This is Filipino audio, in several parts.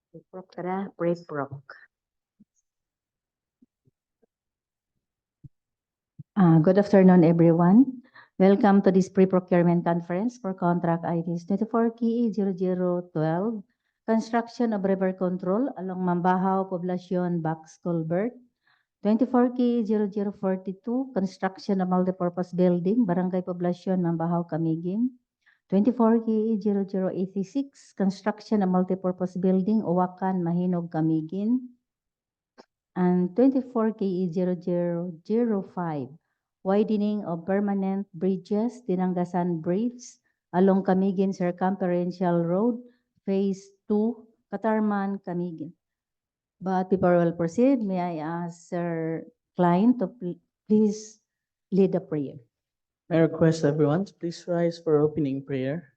Pre-proc tara, pre-proc. Good afternoon, everyone. Welcome to this pre-procurement conference for contract IDs 24 KE 0012, construction of river control along Mambahaw Poblacion Box Culvert. 24 KE 0042, construction of multipurpose building, Barangay Poblacion, Mambahaw, Camiguin. 24 KE 0086, construction of multipurpose building, Uwakan, Mahinog, Camiguin. And 24 KE 0005, widening of permanent bridges, Tinangasan Bridge, along Camiguin Circumferential Road, Phase 2, Katarman, Camiguin. But before we will proceed, may I ask Sir Klein to please lead the prayer. I request everyone to please rise for opening prayer.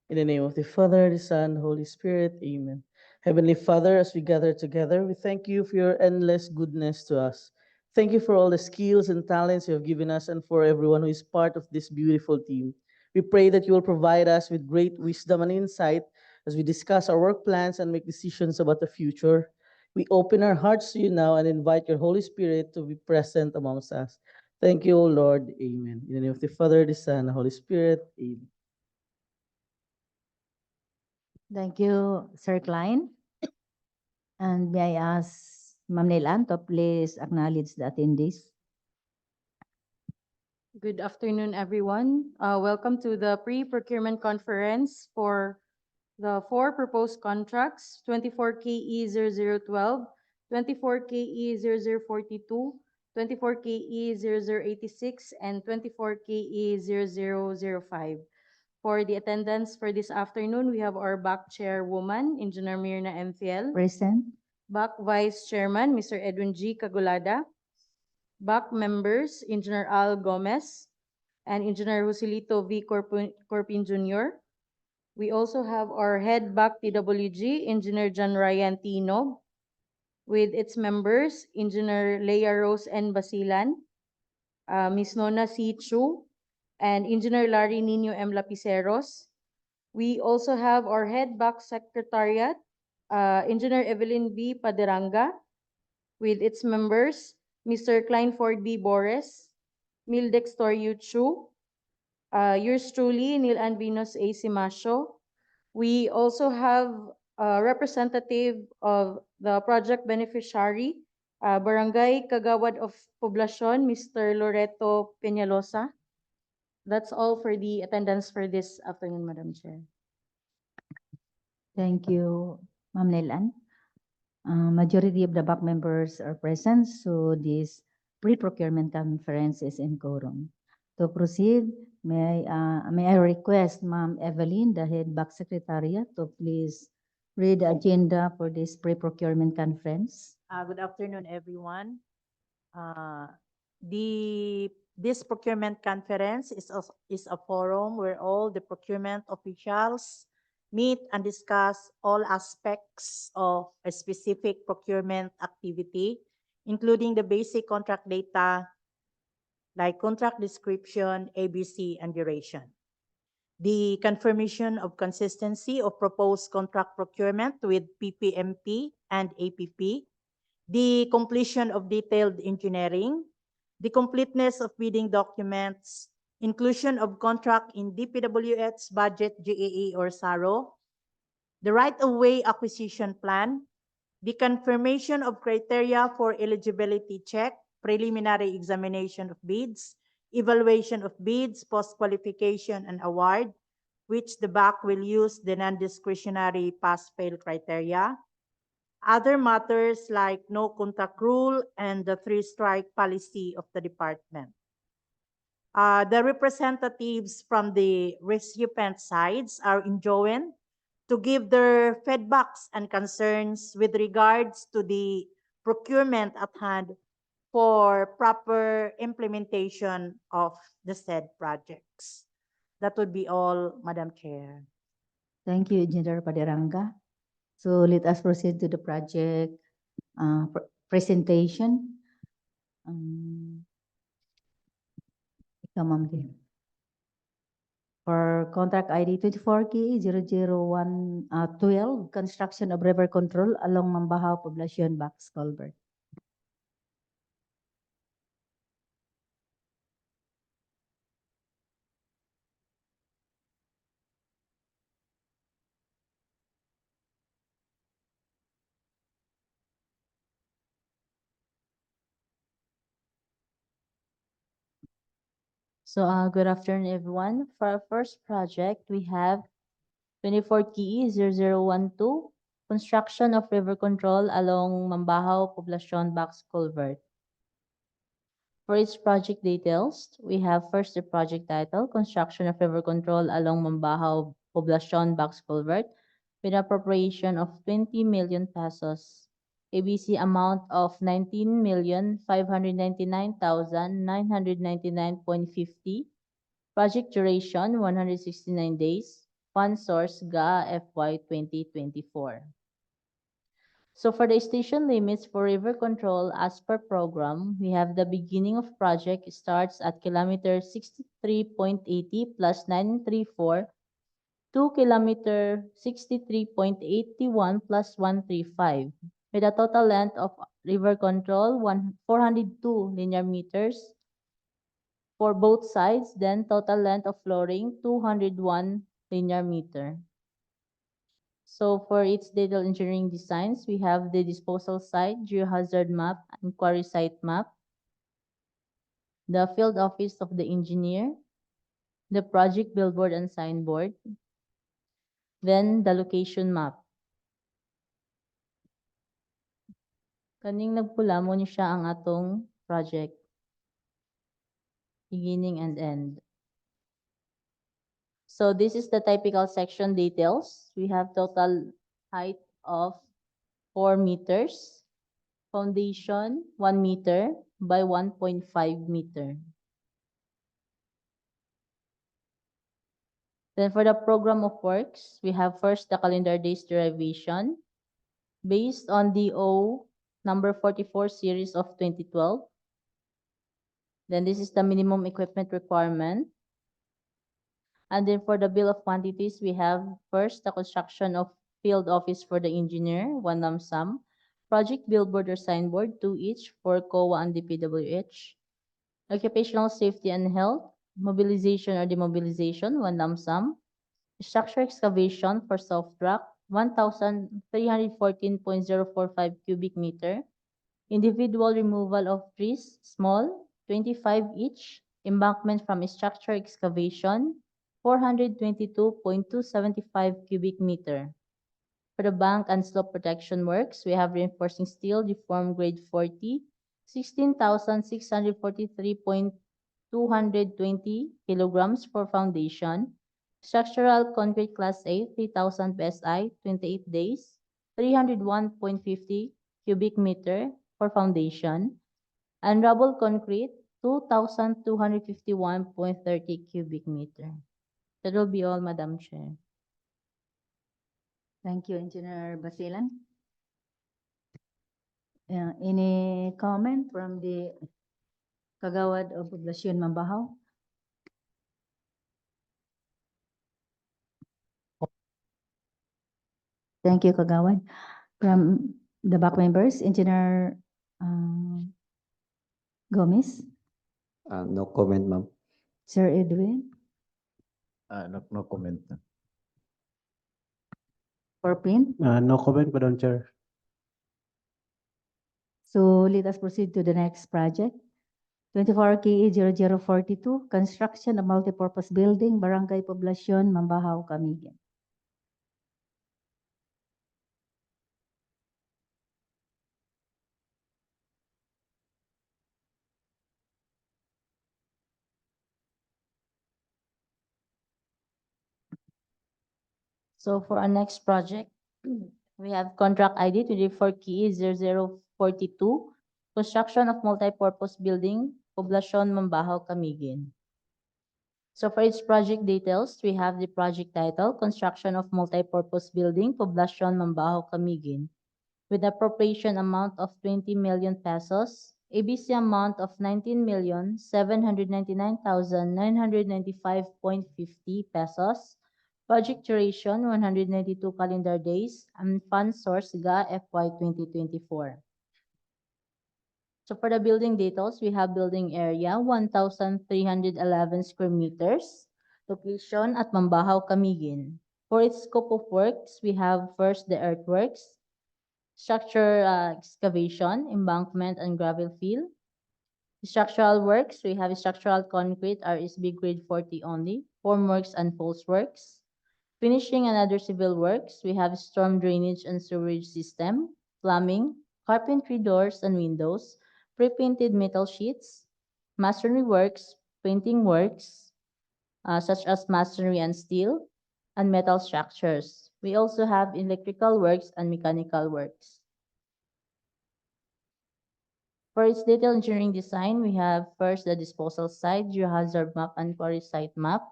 In the name of the Father, the Son, Holy Spirit, Amen. Heavenly Father, as we gather together, we thank you for your endless goodness to us. Thank you for all the skills and talents you have given us and for everyone who is part of this beautiful team. We pray that you will provide us with great wisdom and insight as we discuss our work plans and make decisions about the future. We open our hearts to you now and invite your Holy Spirit to be present amongst us. Thank you, O Lord. Amen. In the name of the Father, the Son, and the Holy Spirit. Amen. Thank you, Sir Klein. And may I ask Ma'am Nelan to please acknowledge the attendees. Good afternoon, everyone. Welcome to the pre-procurement conference for the 4 proposed contracts, 24 KE 0012, 24 KE 0042, 24 KE 0086, and 24 KE 0005. For the attendance for this afternoon, we have our back chairwoman, Engineer Mirna MPL, Present. back vice chairman, Mr. Edwin G. Cagulada, back members, Engineer Al Gomez, and Engineer Joselito V. Corpin Jr. We also have our head back TWG, Engineer John Ryan Tino, with its members, Engineer Leia Rose N. Basilan, Ms. Nona C. Chu, and Engineer Larry Nino M. Lapiceros. We also have our head back secretariat, Engineer Evelyn B. Paderanga, with its members, Mr. Kleinford B. Boris, Mildex Toryu Chu, yours truly, Neil Anvinos A. Simasio. We also have a representative of the project beneficiary, Barangay Kagawad of Poblacion, Mr. Loreto Peñalosa. That's all for the attendance for this afternoon, Madam Chair. Thank you, Ma'am Nelan. Majority of the back members are present, so this pre-procurement conference is in quorum. To proceed, may I request Ma'am Evelyn, the head back secretariat, to please read the agenda for this pre-procurement conference. Good afternoon, everyone. This procurement conference is a forum where all the procurement officials meet and discuss all aspects of a specific procurement activity, including the basic contract data like contract description, ABC, and duration. The confirmation of consistency of proposed contract procurement with PPMP and APP, the completion of detailed engineering, the completeness of bidding documents, inclusion of contract in DPWH's budget GAA or SARO, the right-of-way acquisition plan, the confirmation of criteria for eligibility check, preliminary examination of bids, evaluation of bids, post-qualification and award, which the BAC will use the non-discretionary pass-fail criteria, other matters like no contact rule and the 3-strike policy of the department. The representatives from the recipient sides are enjoined to give their feedbacks and concerns with regards to the procurement at hand for proper implementation of the said projects. That would be all, Madam Chair. Thank you, Engineer Paderanga. So let us proceed to the project presentation. Ikaw, Ma'am Lee. For contract ID 24K00112, construction of river control along Mambahaw Poblacion Box Culvert. So, good afternoon, everyone. For our first project, we have 24 KE 0012, construction of river control along Mambahaw Poblacion Box Culvert. For its project details, we have first the project title, construction of river control along Mambahaw Poblacion Box Culvert with appropriation of 20 million pesos. ABC amount of 19,599,999.50. Project duration 169 days. Fund source GA FY 2024. So for the station limits for river control as per program, we have the beginning of project starts at kilometer 63.80 plus 934 to kilometer 63.81 plus 135 with a total length of river control 402 linear meters for both sides, then total length of flooring 201 linear meter. So for its detailed engineering designs, we have the disposal site, geohazard map, and quarry site map, the field office of the engineer, the project billboard and signboard, then the location map. Kaning nagpula mo ni siya ang atong project. Beginning and end. So this is the typical section details. We have total height of 4 meters, foundation 1 meter by 1.5 meter. Then for the program of works, we have first the calendar days derivation based on DO number 44 series of 2012. Then this is the minimum equipment requirement. And then for the bill of quantities, we have first the construction of field office for the engineer, 1 lump sum. Project billboard or signboard, 2 each for COA and DPWH. Occupational safety and health, mobilization or demobilization, 1 lump sum. Structure excavation for soft rock, 1,314.045 cubic meter. Individual removal of trees, small, 25 each. Embankment from structure excavation, 422.275 cubic meter. For the bank and slope protection works, we have reinforcing steel, deformed grade 40, 16,643.220 kilograms for foundation. Structural concrete class A, 3,000 PSI, 28 days, 301.50 cubic meter for foundation. And rubble concrete, 2,251.30 cubic meter. That will be all, Madam Chair. Thank you, Engineer Basilan. Any comment from the Kagawad of Poblacion Mambahaw? Thank you, Kagawad. From the back members, Engineer Gomez, No comment, ma'am. Sir Edwin, No comment. for Pin. No comment, Madam Chair. So let us proceed to the next project. 24 KE 0042, construction of multipurpose building, Barangay Poblacion, Mambahaw, Camigan. So for our next project, we have contract ID 24 KE 0042, construction of multipurpose building, Poblacion, Mambahaw, Camiguin. So for its project details, we have the project title, construction of multipurpose building, Poblacion, Mambahaw, Camiguin, with appropriation amount of 20 million pesos. ABC amount of 19,799,995.50 pesos. Project duration 192 calendar days and fund source GA FY 2024. So for the building details, we have building area 1,311 square meters. Location at Mambahaw, Camiguin. For its scope of works, we have first the earthworks, structure excavation, embankment and gravel fill. Structural works, we have structural concrete RSB grade 40 only, formworks and false works. Finishing and other civil works, we have storm drainage and sewerage system, plumbing, carpentry doors and windows, pre-painted metal sheets, masonry works, painting works, such as masonry and steel, and metal structures. We also have electrical works and mechanical works. For its detailed engineering design, we have first the disposal site, geohazard map, and quarry site map.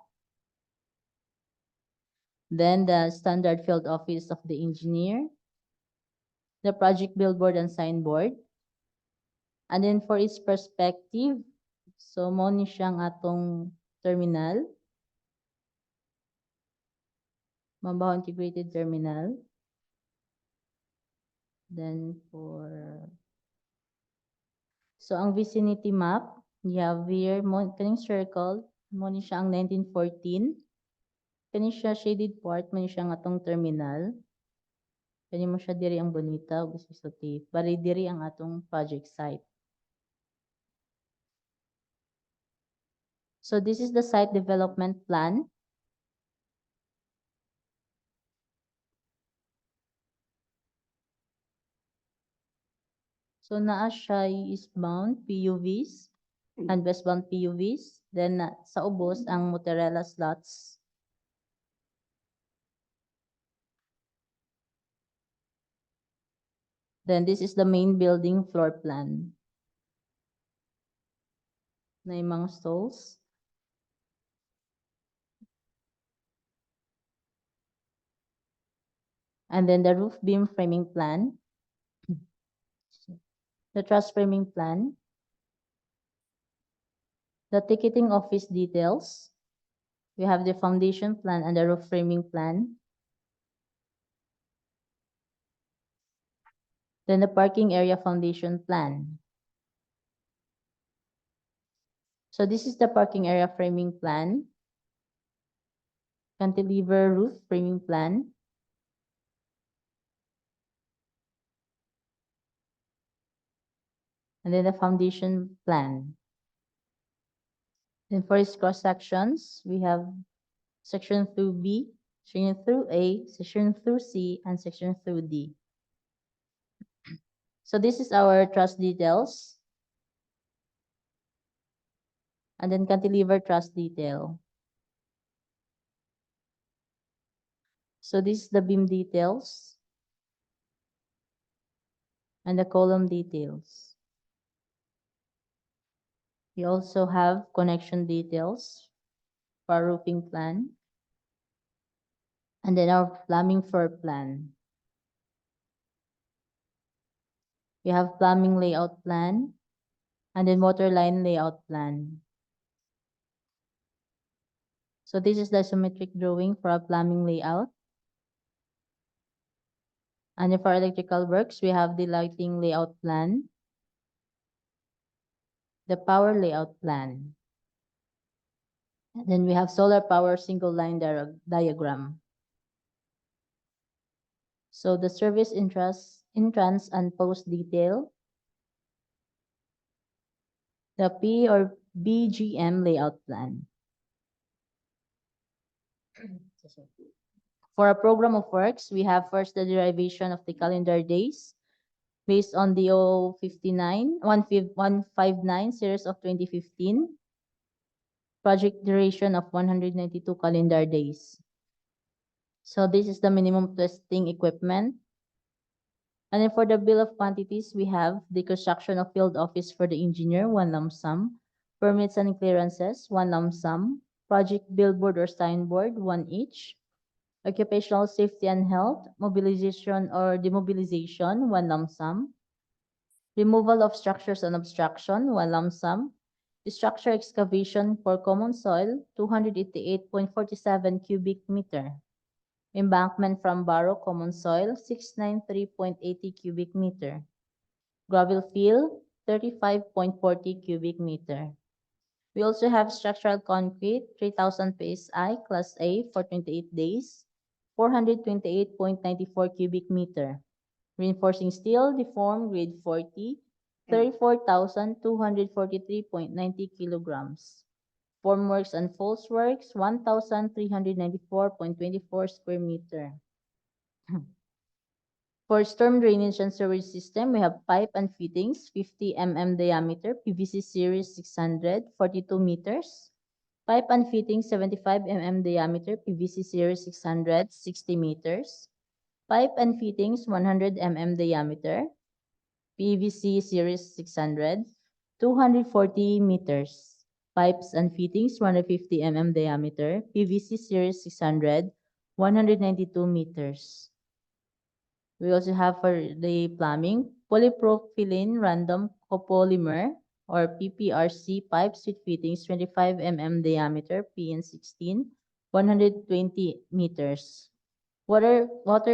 Then the standard field office of the engineer, the project billboard and signboard. And then for its perspective, so mo ni siyang atong terminal, Mambahaw Integrated Terminal. Then so ang vicinity map, you have here, kaning circle, mo ni siya ang 1914. Kani siya shaded part, mo ni siya ang atong terminal. Kani mo siya diri ang Bonita, Bususuti. Bali diri ang atong project site. So this is the site development plan. So naa siya eastbound PUVs and westbound PUVs. Then sa ubos ang mozzarella slots. Then this is the main building floor plan. Na yung mga stalls. And then the roof beam framing plan. The truss framing plan. The ticketing office details. We have the foundation plan and the roof framing plan. Then the parking area foundation plan. So this is the parking area framing plan. Cantilever roof framing plan. And then the foundation plan. Then for its cross sections, we have section through B, section through A, section through C, and section through D. So this is our truss details. And then cantilever truss detail. So this is the beam details. And the column details. We also have connection details for our roofing plan. And then our plumbing floor plan. We have plumbing layout plan. And then water line layout plan. So this is the isometric drawing for our plumbing layout. And then for electrical works, we have the lighting layout plan. The power layout plan. And then we have solar power single line diagram. So the service entrance and post detail. The P or BGM layout plan. For a program of works, we have first the derivation of the calendar days based on the 159 series of 2015. Project duration of 192 calendar days. So this is the minimum testing equipment. And then for the bill of quantities, we have the construction of field office for the engineer, 1 lump sum. Permits and clearances, 1 lump sum. Project billboard or signboard, 1 each. Occupational safety and health, mobilization or demobilization, 1 lump sum. Removal of structures and obstruction, 1 lump sum. Structure excavation for common soil, 288.47 cubic meter. Embankment from Barrow common soil, 693.80 cubic meter. Gravel fill, 35.40 cubic meter. We also have structural concrete, 3,000 PSI, Class A for 28 days, 428.94 cubic meter. Reinforcing steel, deformed, grade 40, 34,243.90 kilograms. Formworks and false works, 1,394.24 square meter. For storm drainage and sewage system, we have pipe and fittings, 50 mm diameter, PVC series 600, 42 meters. Pipe and fittings, 75 mm diameter, PVC series 600, 60 meters. Pipe and fittings, 100 mm diameter, PVC series 600, 240 meters. Pipes and fittings, 150 mm diameter, PVC series 600, 192 meters. We also have for the plumbing, polypropylene random copolymer or PPRC pipes with fittings 25 mm diameter, PN16, 120 meters. Water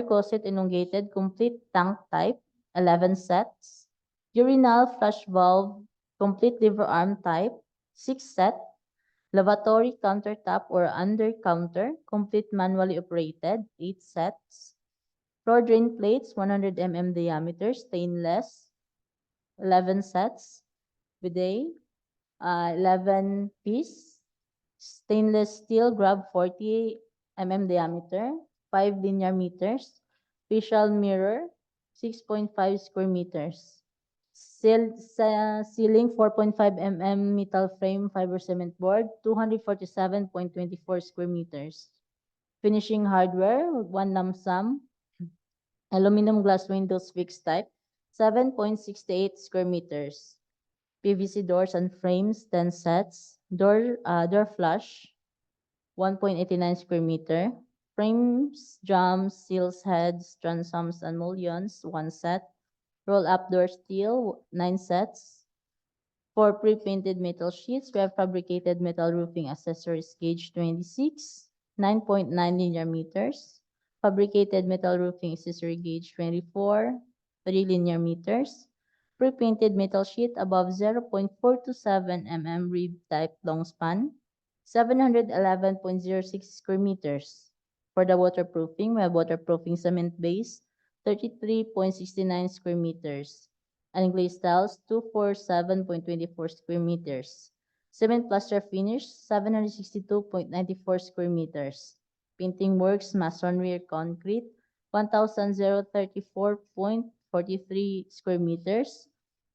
closet elongated complete tank type, 11 sets. Urinal flush valve complete lever arm type, 6 set. Lavatory countertop or under counter complete manually operated, 8 sets. Floor drain plates, 100 mm diameter, stainless, 11 sets. Bidet, 11 piece. Stainless steel grab, 40 mm diameter, 5 linear meters. Facial mirror, 6.5 square meters. Ceiling, 4.5 mm metal frame fiber cement board, 247.24 square meters. Finishing hardware, 1 lump sum. Aluminum glass windows fixed type, 7.68 square meters. PVC doors and frames, 10 sets. Door flush, 1.89 square meter. Frames, drums, seals, heads, transoms, and mullions, 1 set. Roll-up door steel, 9 sets. For pre-painted metal sheets, we have fabricated metal roofing accessories gauge 26, 9.9 linear meters. Fabricated metal roofing accessory gauge 24, 3 linear meters. Pre-painted metal sheet above 0.427 mm rib type long span, 711.06 square meters. For the waterproofing, we have waterproofing cement base, 33.69 square meters. And glazed tiles, 247.24 square meters. Cement plaster finish, 762.94 square meters. Painting works, masonry or concrete, 1,034.43 square meters.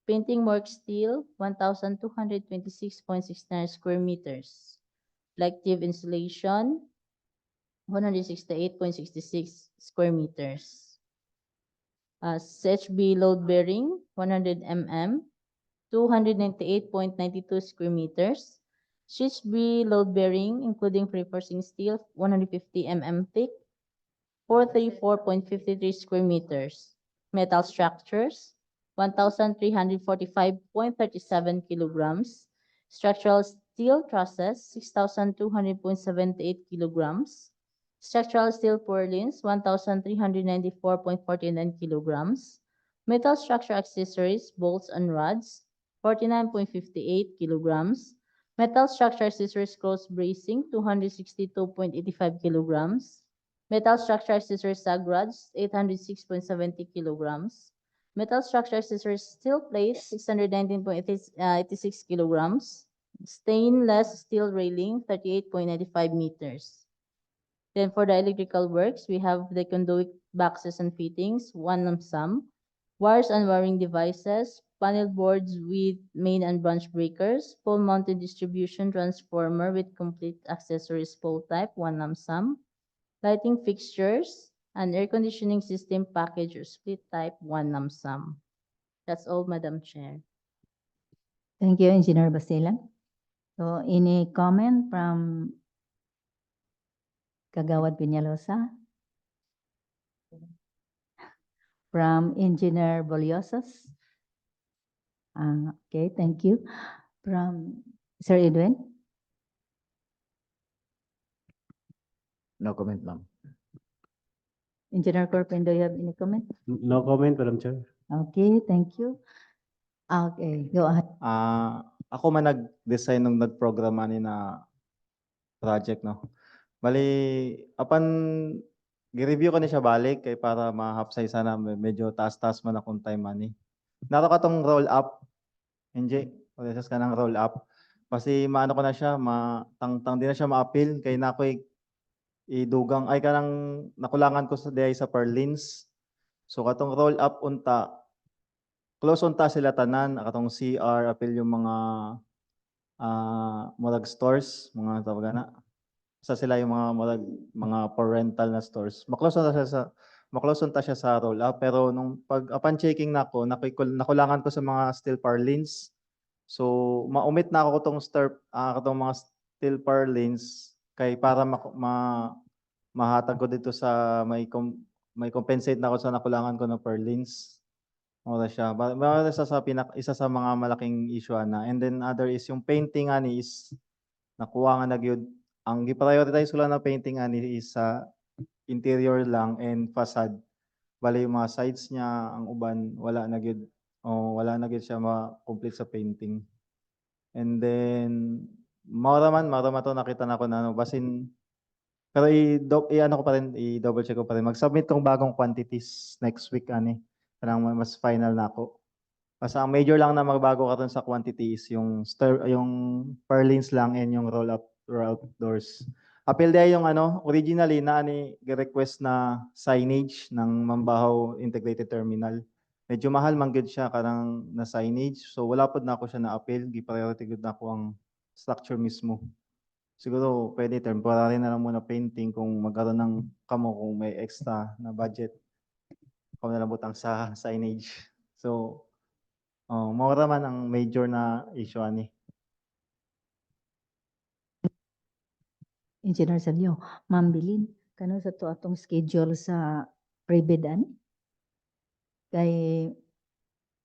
Painting work steel, 1,226.69 square meters. Elective insulation, 168.66 square meters. CHB load bearing, 100 mm, 298.92 square meters. CHB load bearing, including reinforcing steel, 150 mm thick, 434.53 square meters. Metal structures, 1,345.37 kilograms. Structural steel trusses, 6,200.78 kilograms. Structural steel purlins, 1,394.49 kilograms. Metal structure accessories, bolts and rods, 49.58 kilograms. Metal structure accessories cross bracing, 262.85 kilograms. Metal structure accessories sag rods, 806.70 kilograms. Metal structure accessories steel plates, 619.86 kilograms. Stainless steel railing, 38.95 meters. Then for the electrical works, we have the conduit boxes and fittings, 1 lump sum. Wires and wiring devices, panel boards with main and branch breakers, pole mounted distribution transformer with complete accessories pole type, 1 lump sum. Lighting fixtures, and air conditioning system package or split type, 1 lump sum. That's all, Madam Chair. Thank you, Engineer Basilan. So any comment from Kagawad Peñalosa? From Engineer Boliosos? Okay, thank you. From Sir Edwin? No comment, ma'am. Engineer Corpin, do you have any comment? No comment, Madam Chair. Okay, thank you. Okay, go ahead. Ako man nag-design nung nag-programa ni na project, no. Bali, apan gi-review ko ni siya balik kay para mahapsay sana medyo taas-taas man akong time money. Nato ka tong roll up, NJ, process ka ng roll up. Kasi maano ko na siya, matangtang din na siya ma-appeal kay na ako'y idugang ay kanang nakulangan ko sa diay sa Perlins. So katong roll up unta, close unta sila tanan, katong CR, appeal yung mga murag stores, mga tawag na. Sa sila yung mga parental na stores. Maklose na siya sa roll up, pero nung upon checking nako, nakulangan ko sa mga steel purlins. So maumit na ako katong mga steel purlins kay para mahatag ko dito sa may compensate na ako sa nakulangan ko ng purlins. Wala siya. Isa sa mga malaking issue na. And then other is yung painting ani is nakuha nga nagyud. Ang gi-prioritize ko lang na painting ani is sa interior lang and facade. Bali yung mga sides niya, ang uban wala na gyud siya ma-complete sa painting. And then maura man to nakita na ko na basin pero i-ano ko pa rin, i-double check ko pa rin. Mag-submit tong bagong quantities next week ani. Parang mas final na ako. Basta ang major lang na magbago karon sa quantity is yung purlins lang and yung roll up doors. Appeal day yung originally na request na signage ng Mambahaw Integrated Terminal. Medyo mahal man gud siya karang na signage. So wala pod na ako siya na appeal, gi-priority gud na ako ang structure mismo. Siguro pwede temporary na lang muna painting kung magkaroon ng kamo kung may extra na budget. Kung na lang butang sa signage. So mura man ang major na issue ani. Engineer Salio, Ma'am Bilin, kano sa to atong schedule sa pre-bid ani? Kay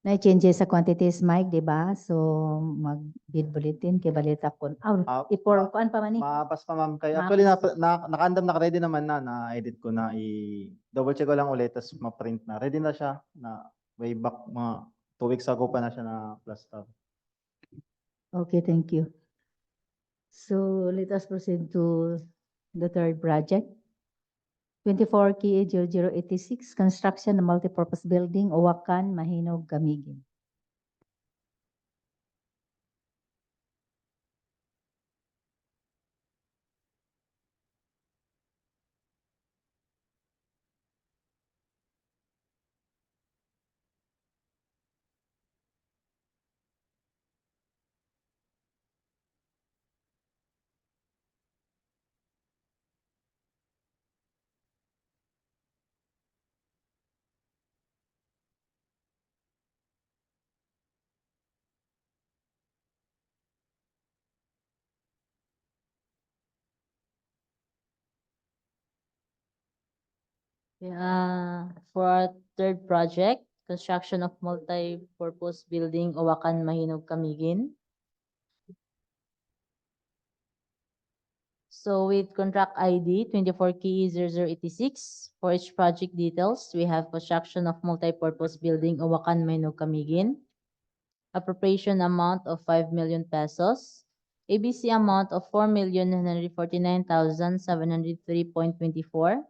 na-change sa quantities, Mike, di ba? So, mag-bid bulletin kay balita kon. Ipor kuan pa man ni. Maapas pa ma'am kay actually naka-andam naka-ready naman na-edit ko na double check ko lang ulit tas ma-print na. Ready na siya na way back mga 2 weeks ago pa na siya na plaster. Okay, thank you. So, let us proceed to the third project. 24 KA 0086, construction ng multipurpose building, Uwakan, Mahinog, Gamigin. For our third project, construction of multi-purpose building, Uwakan, Mahinog, Camiguin. So with contract ID 24KE0086, for each project details, we have construction of multi-purpose building, Uwakan, Mahinog, Camiguin. Appropriation amount of 5 million pesos. ABC amount of 4,949,703.24.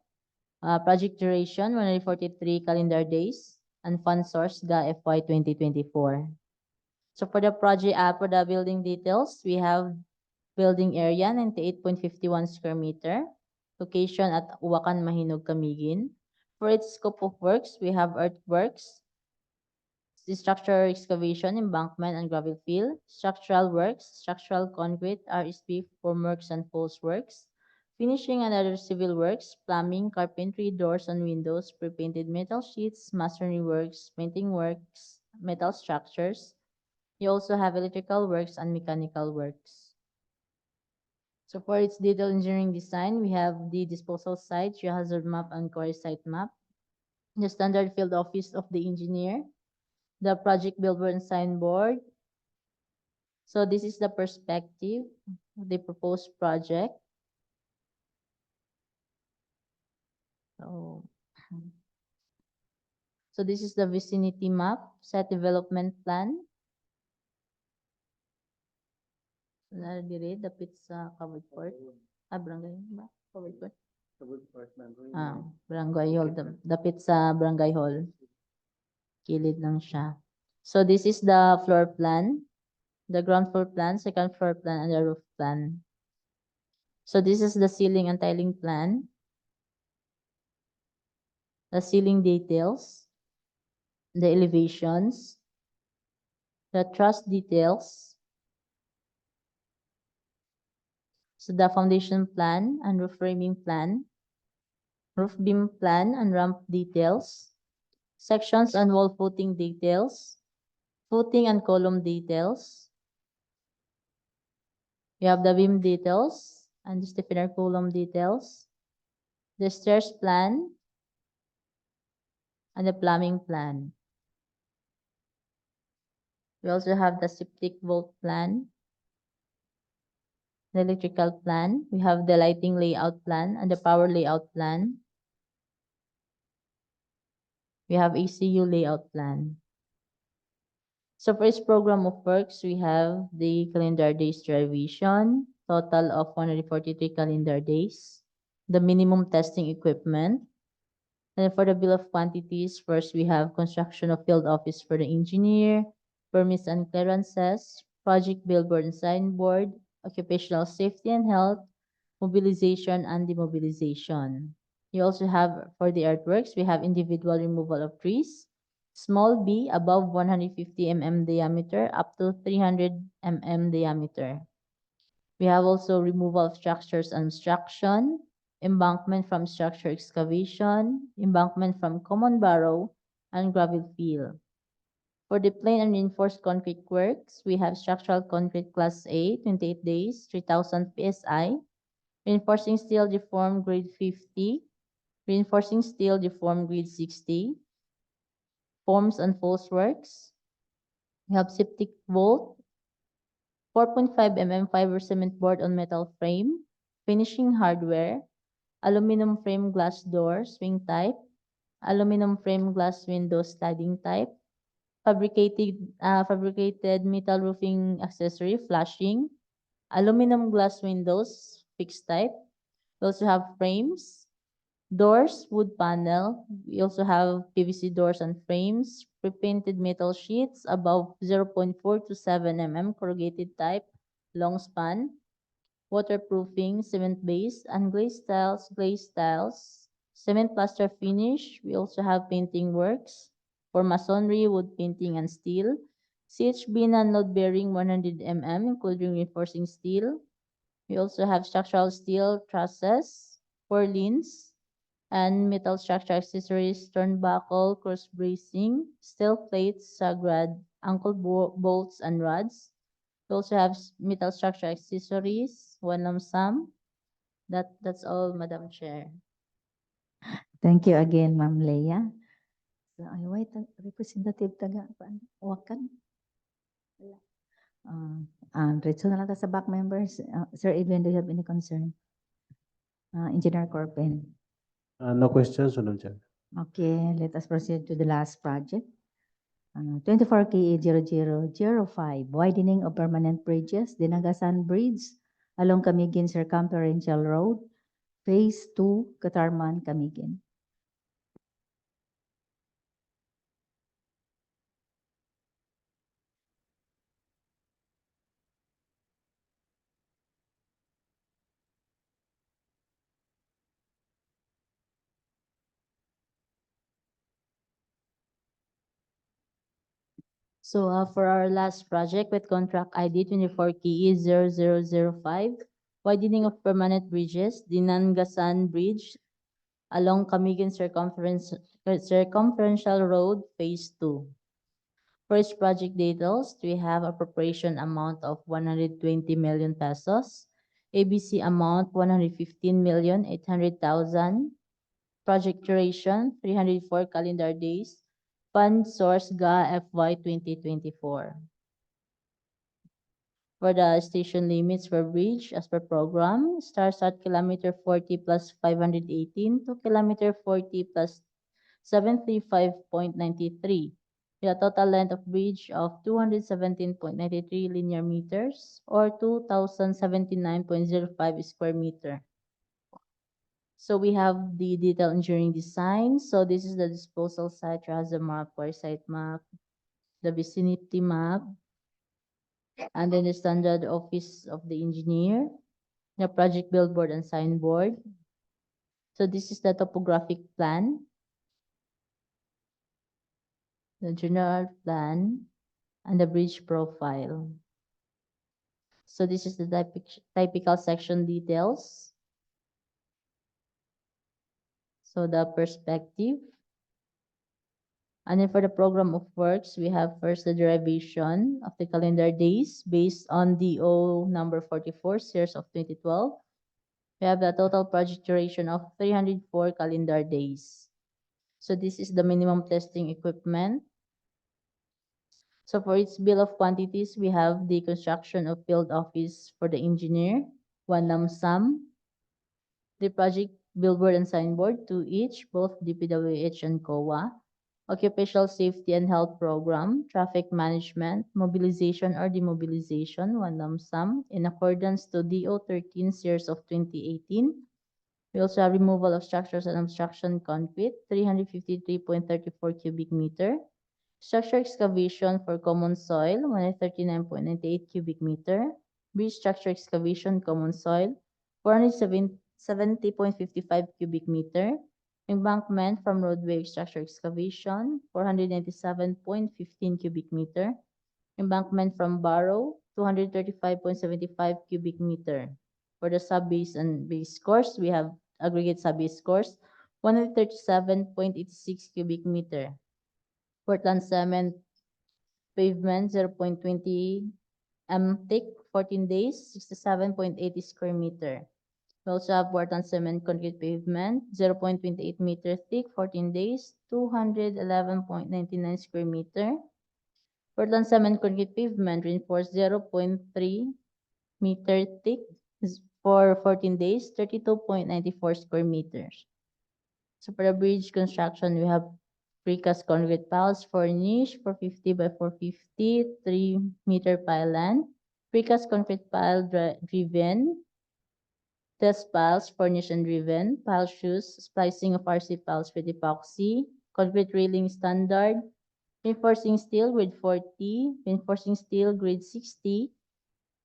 Project duration 143 calendar days, and fund source GA FY 2024. So for the project, for the building details, we have building area 98.51 square meter, location at Uwakan, Mahinog, Camiguin. For its scope of works, we have earthworks, structural excavation, embankment, and gravel fill, structural works, structural concrete, RSP, formworks and post works, finishing and other civil works, plumbing, carpentry, doors and windows, pre-painted metal sheets, masonry works, painting works, metal structures. You also have electrical works and mechanical works. So for its detailed engineering design, we have the disposal site, geohazard map, and quarry site map, the standard field office of the engineer, the project billboard and signboard. So this is the perspective of the proposed project. So, so this is the vicinity map, set development plan. Diri, dapit sa covered court. Barangay ba? Covered court. Barangay hall. Dapit sa barangay hall. Kilid lang siya. So this is the floor plan, the ground floor plan, second floor plan, and the roof plan. So this is the ceiling and tiling plan, the ceiling details, the elevations, the truss details, so the foundation plan and roof framing plan, roof beam plan and ramp details, sections and wall footing details, footing and column details. We have the beam details and the stiffener column details, the stairs plan, and the plumbing plan. We also have the septic vault plan, the electrical plan. We have the lighting layout plan and the power layout plan. We have ECU layout plan. So for each program of works, we have the calendar days revision, total of 143 calendar days, the minimum testing equipment. And for the bill of quantities, first we have construction of field office for the engineer, permits and clearances, project billboard and signboard, occupational safety and health, mobilization and demobilization. You also have, for the earthworks, we have individual removal of trees, small b above 150 mm diameter up to 300 mm diameter. We have also removal of structures and obstruction, embankment from structure excavation, embankment from common barrow, and gravel fill. For the plain and reinforced concrete works, we have structural concrete class A, 28 days, 3,000 PSI, reinforcing steel deformed grade 50, reinforcing steel deformed grade 60, forms and false works. We have septic vault, 4.5 mm fiber cement board on metal frame, finishing hardware, aluminum frame glass door swing type, aluminum frame glass window sliding type, fabricated metal roofing accessory flashing, aluminum glass windows fixed type. We also have frames, doors, wood panel. We also have PVC doors and frames, pre-painted metal sheets above 0.4 to 7 mm corrugated type, long span, waterproofing, cement base, and glaze tiles, cement plaster finish. We also have painting works for masonry, wood painting, and steel. CHB non-load bearing 100 mm, including reinforcing steel. We also have structural steel trusses, purlins, and metal structure accessories, turnbuckle, cross bracing, steel plates, sagrad, ankle bolts, and rods. We also have metal structure accessories, one lump sum. That's all, Madam Chair. Thank you again, Ma'am Leia. So, ay, wait, representative taga, Wakan. Diretso na lang ta sa back members. Sir Edwin, do you have any concern? Engineer Corpen. No questions, Madam Chair. Okay, let us proceed to the last project. 24 KE 0005, widening of permanent bridges, Dinagasan Bridge along Camiguin Circumferential Road, Phase 2, Katarman, Camiguin. So for our last project with contract ID 24 KE 0005, widening of permanent bridges, Dinangasan Bridge along Camiguin Circumferential Road, Phase 2. First project details, we have appropriation amount of 120 million pesos, ABC amount 115,800,000, project duration 304 calendar days, Fund source GA FY 2024. For the station limits for bridge as per program, starts at kilometer 40 plus 518 to kilometer 40 plus 735.93. With a total length of bridge of 217.93 linear meters or 2,079.05 square meter. So we have the detailed engineering design. So this is the disposal site, has a map, or site map, the vicinity map, and then the standard office of the engineer, the project billboard and signboard. So this is the topographic plan, the general plan, and the bridge profile. So this is the typical section details. So the perspective. And then for the program of works, we have first the derivation of the calendar days based on DO number 44, series of 2012. We have the total project duration of 304 calendar days. So this is the minimum testing equipment. So for its bill of quantities, we have the construction of field office for the engineer, 1 lump sum. The project billboard and signboard, 2 each, both DPWH and COA. Occupational safety and health program, traffic management, mobilization or demobilization, 1 lump sum, in accordance to DO 13 series of 2018. We also have removal of structures and obstruction concrete, 353.34 cubic meter. Structure excavation for common soil, 139.98 cubic meter. Bridge structure excavation, common soil, 470.55 cubic meter. Embankment from roadway structure excavation, 497.15 cubic meter. Embankment from barrow, 235.75 cubic meter. For the sub-base and base course, we have aggregate sub-base course, 137.86 cubic meter. Portland cement pavement, 0.20 m thick, 14 days, 67.80 square meter. We also have Portland cement concrete pavement, 0.28 meter thick, 14 days, 211.99 square meter. Portland cement concrete pavement reinforced, 0.3 meter thick for 14 days, 32.94 square meters. So for the bridge construction, we have precast concrete piles for niche, 450 by 450, 3-meter pile land. Precast concrete pile driven. Test piles, furnished and driven. Pile shoes, splicing of RC piles with epoxy. Concrete railing standard. Reinforcing steel grade 40. Reinforcing steel grade 60.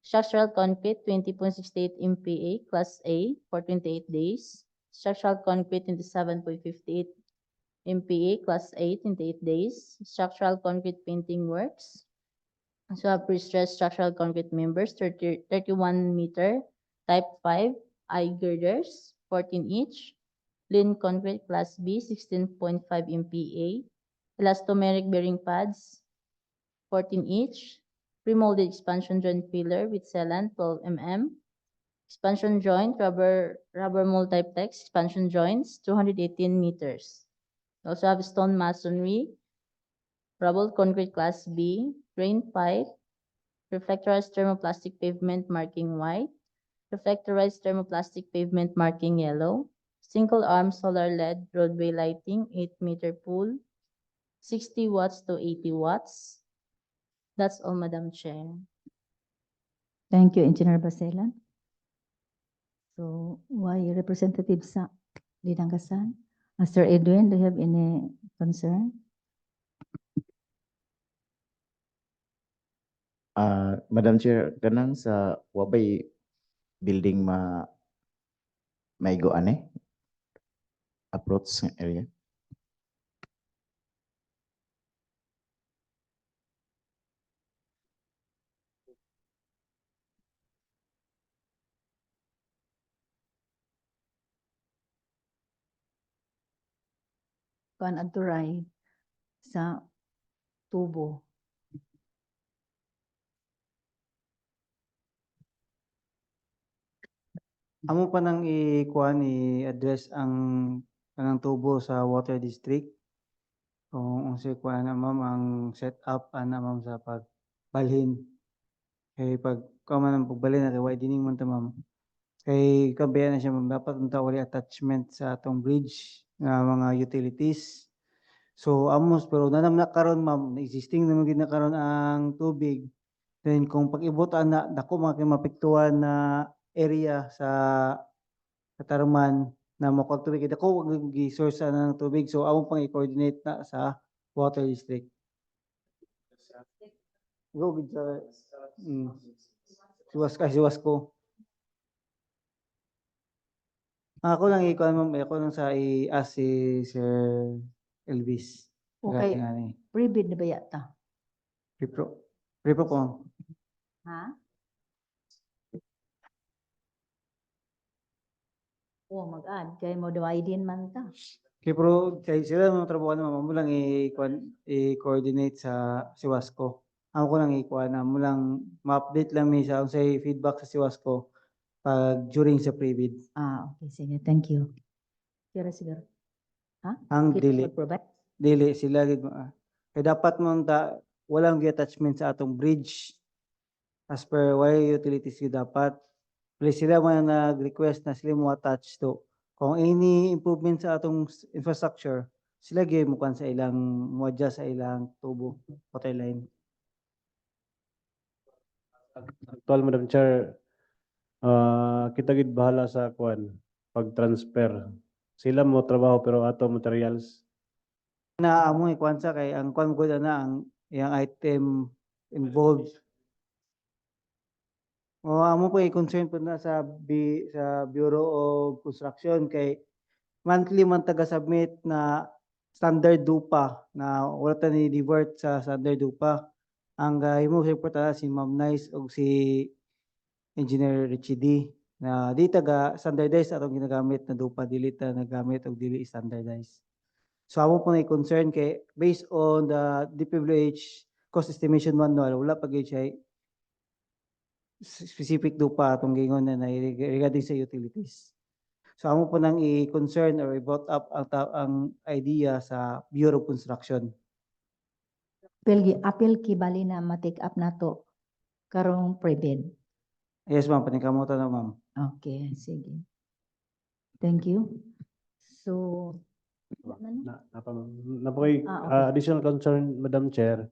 Structural concrete 20.68 MPa class A for 28 days. Structural concrete 27.58 MPa class A 28 days. Structural concrete painting works. So have pre-stressed structural concrete members 31 meter type 5 I girders 14 each. Lean concrete class B 16.5 MPa. Elastomeric bearing pads 14 each. Pre-molded expansion joint pillar with sealant 12 mm. Expansion joint rubber multiplex expansion joints 218 meters. We also have stone masonry, rubble concrete class B, drain pipe, reflectorized thermoplastic pavement marking white, reflectorized thermoplastic pavement marking yellow, single arm solar LED roadway lighting 8-meter pool, 60 watts to 80 watts. That's all, Madam Chair. Thank you, Engineer Baselan. So, why Representative sa Dinangasan? Mr. Edwin, do you have any concern? Madam Chair, kanang sa wabay building maigo ane approach nga area. Kuan adturay sa tubo. Amo pa nang i-address ang tubo sa water district kung unsay kuan na ma'am ang setup ana ma'am sa pagbalhin. Kay pag man ang pagbalhin na kay widening man ta ma'am. Kay kabayan na siya ma'am, dapat unta wali attachment sa atong bridge nga mga utilities. So amos pero nanam na karon ma'am, existing naman gid na karon ang tubig. Then kung pag-ibot ana dako mga kay mapektuhan na area sa Katarman na makuha tubig kay dako gi-source ana ng tubig. So amo pang i-coordinate na sa water district. Go gid sa siwas ko. Ako lang ikuan ma'am, ako lang sa i-ask si Sir Elvis. Okay, Regarding ani. pre-bid na ba yata? Repro ko ma'am. Ha? Oh, mag-add. Kaya mo widen man ta. Okay, pero kay sila mga trabaho na ma'am, mo lang i-coordinate sa Siwasco. Ako ko lang ikuan na mo lang ma-update lang mi sa unsay feedback sa Siwasco pag during sa pre-bid. Ah, okay. Sige, thank you. Kira siguro. Ha? Ang Kita dili. mag-provide? Dili sila gid kay dapat mo walang attachment sa atong bridge as per why utilities gid dapat. Please sila man nag-request na sila mo attach to kung any improvement sa atong infrastructure sila gyud mo sa ilang mo adjust sa ilang tubo water line. Actual, Madam Chair, kita gid bahala sa kuan pag-transfer. Sila mo trabaho pero ato materials. Na amo ikuan sa kay ang kuan gud na ang iyang item involved. O amo po i-concern po na sa Bureau of Construction kay monthly man taga-submit na standard dupa na wala ta ni divert sa standard dupa. Ang himo report si Ma'am Nice o si Engineer Richie D na di taga standardized atong ginagamit na dupa dili ta nagamit og dili standardized. So amo po na concern kay based on the DPWH cost estimation manual wala pa gyud siya specific dupa atong gingon na regarding sa utilities. So amo po nang i-concern or i-brought up ang idea sa Bureau of Construction. Apil bali na ma-take up na to karong pre-bid. Yes ma'am, panikamutan na ma'am. Okay, sige. Thank you. So, Napoy okay. additional concern, Madam Chair.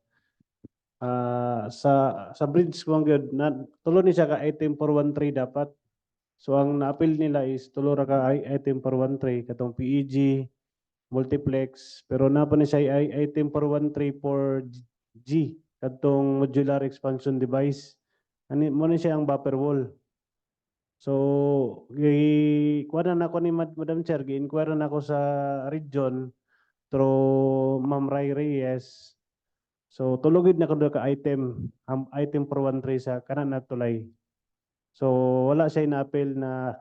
Sa bridge kung gyud na tulo ni siya ka item 413 dapat. So ang na-appeal nila is tulo ra ka item 413 katong PEG multiplex pero na pa ni siya item 413 for G katong modular expansion device. Ani mo ni siya ang buffer wall. So kuha na ako ni Madam Chair, gi-inquire na ako sa region through Ma'am Ray Reyes. So tulogid na ko ka item, item 413 sa kanan na tulay. So wala siya na-appeal na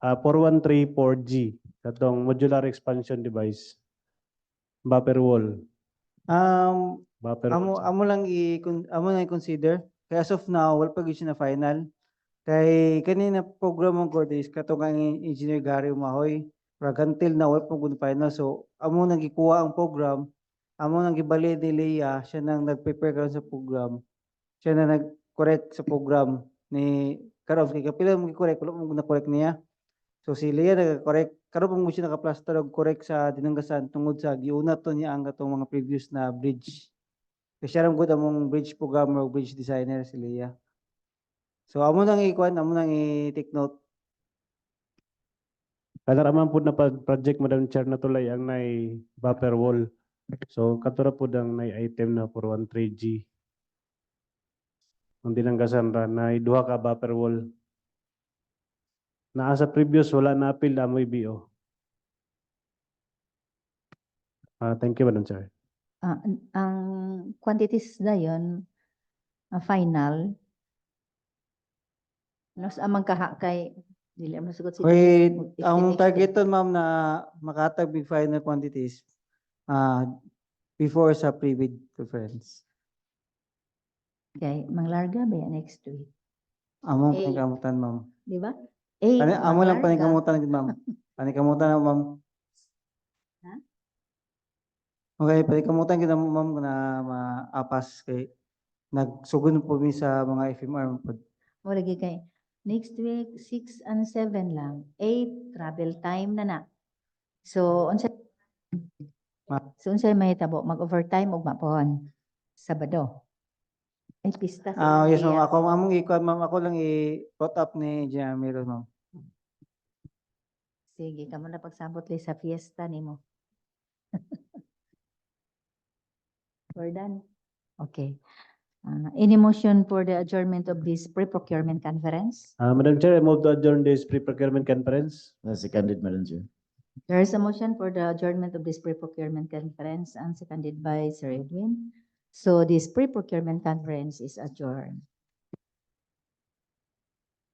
413 4G katong modular expansion device. Buffer wall. Buffer wall. Amo lang i-consider. Kay as of now, wala pa gyud siya na final. Kay kanina program ng court is katong ang Engineer Gary Umahoy. Pero until now, wala pa gyud final. So amo nang gikuha ang program. Amo nang gibali ni Leah, siya nang nag-prepare karon sa program. Siya na nag-correct sa program ni karon kay kapila mo gi-correct, wala mo na-correct niya. So si Leah nag-correct, karon mo siya naka-plaster og correct sa dinanggasan tungod sa giunat to niya ang katong mga previous na bridge. Kasi siya ram gud among bridge programmer o bridge designer si Leah. So amo nang amo nang i-take note. Kala raman po na project, Madam Chair, na tulay ang nay buffer wall. So katura po ang nay item na 413G. Ang dinanggasan ra na duha ka buffer wall. Naa sa previous wala na appeal amoy BO. Thank you, Madam Chair. Ang quantities dayon final nos amang kaha kay dili mo sugot si Wait, if ang next targeton ma'am na makatag big final quantities before sa pre-bid conference. Okay, manglarga ba yan next week? Among Eh. panikamutan ma'am. Di ba? Amo lang manglarga. panikamutan gid ma'am. Panikamutan na ma'am. Okay, palikamutan kita ma'am na maapas kay nagsugon po mi sa mga FMR po. Mo lagi kay next week 6 and 7 lang. 8 travel time na. So unsay may tabo mag-overtime ug mapon Sabado. Ay pista sa Yes ma'am, India. ako among ikuan ma'am, ako lang i-brought up ni Jan Meron ma'am. Sige, kamo na pagsabot li sa fiesta nimo. We're done. Okay. Any motion for the adjournment of this pre-procurement conference? Madam Chair, I move to adjourn this pre-procurement conference. Seconded, Madam Chair. There is a motion for the adjournment of this pre-procurement conference and seconded by Sir Edwin. So this pre-procurement conference is adjourned.